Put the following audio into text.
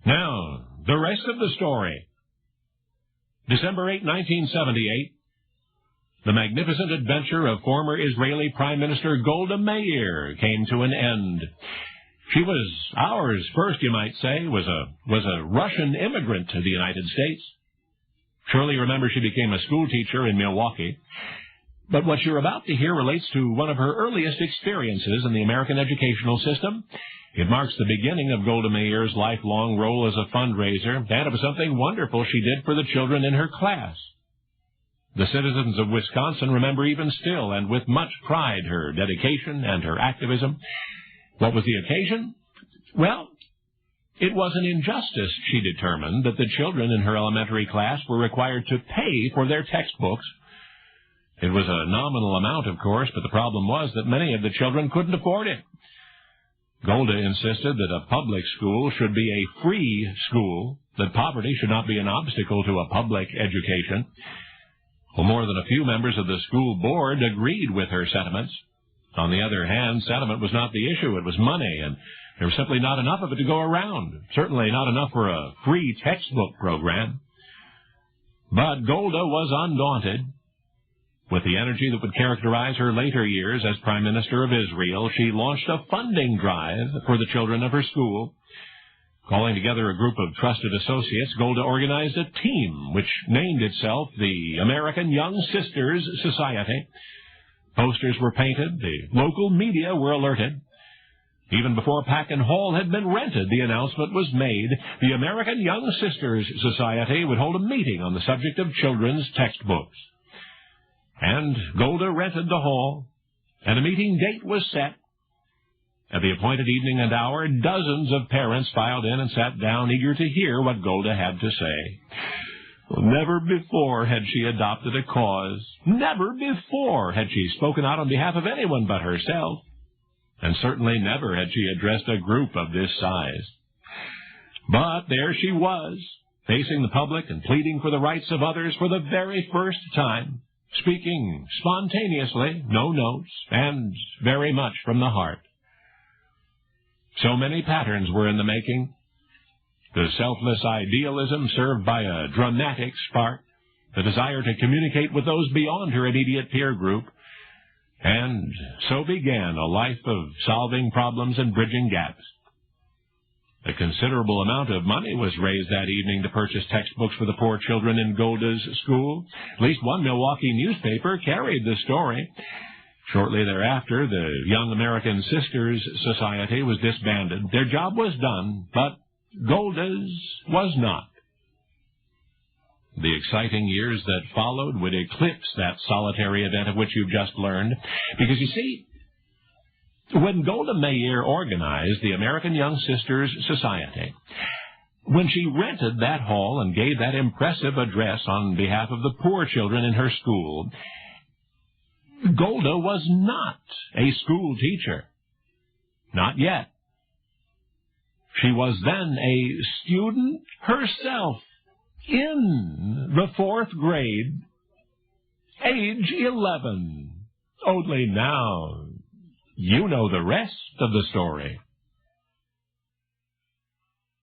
Now, the rest of the story. December 8, 1978, the magnificent adventure of former Israeli Prime Minister Golda Meir came to an end. She was ours first, you might say, was a Russian immigrant to the United States. Surely you remember she became a school teacher in Milwaukee. But what you're about to hear relates to one of her earliest experiences in the American educational system. It marks the beginning of Golda Meir's lifelong role as a fundraiser, and it was something wonderful she did for the children in her class. The citizens of Wisconsin remember even still, and with much pride, her dedication and her activism. What was the occasion? Well, it was an injustice, she determined, that the children in her elementary class were required to pay for their textbooks. It was a nominal amount, of course, but the problem was that many of the children couldn't afford it. Golda insisted that a public school should be a free school, that poverty should not be an obstacle to a public education. Well, more than a few members of the school board agreed with her sentiments. On the other hand, sentiment was not the issue. It was money, and there was simply not enough of it to go around. Certainly not enough for a free textbook program. But Golda was undaunted. With the energy that would characterize her later years as Prime Minister of Israel, she launched a funding drive for the children of her school. Calling together a group of trusted associates, Golda organized a team which named itself the American Young Sisters Society. Posters were painted, the local media were alerted. Even before Pack and Hall had been rented, the announcement was made. The American Young Sisters Society would hold a meeting on the subject of children's textbooks. And Golda rented the hall, and a meeting date was set. At the appointed evening and hour, dozens of parents filed in and sat down, eager to hear what Golda had to say. Never before had she adopted a cause. Never before had she spoken out on behalf of anyone but herself. And certainly never had she addressed a group of this size. But there she was, facing the public and pleading for the rights of others for the very first time, speaking spontaneously, no notes, and very much from the heart. So many patterns were in the making. The selfless idealism served by a dramatic spark, the desire to communicate with those beyond her immediate peer group, and so began a life of solving problems and bridging gaps. A considerable amount of money was raised that evening to purchase textbooks for the poor children in Golda's school. At least one Milwaukee newspaper carried the story. Shortly thereafter, the Young American Sisters Society was disbanded. Their job was done, but Golda's was not. The exciting years that followed would eclipse that solitary event of which you've just learned. Because, you see, when Golda Meir organized the American Young Sisters Society, when she rented that hall and gave that impressive address on behalf of the poor children in her school, Golda was not a school teacher. Not yet. She was then a student herself in the 4th grade, age 11. Only now, you know the rest of the story.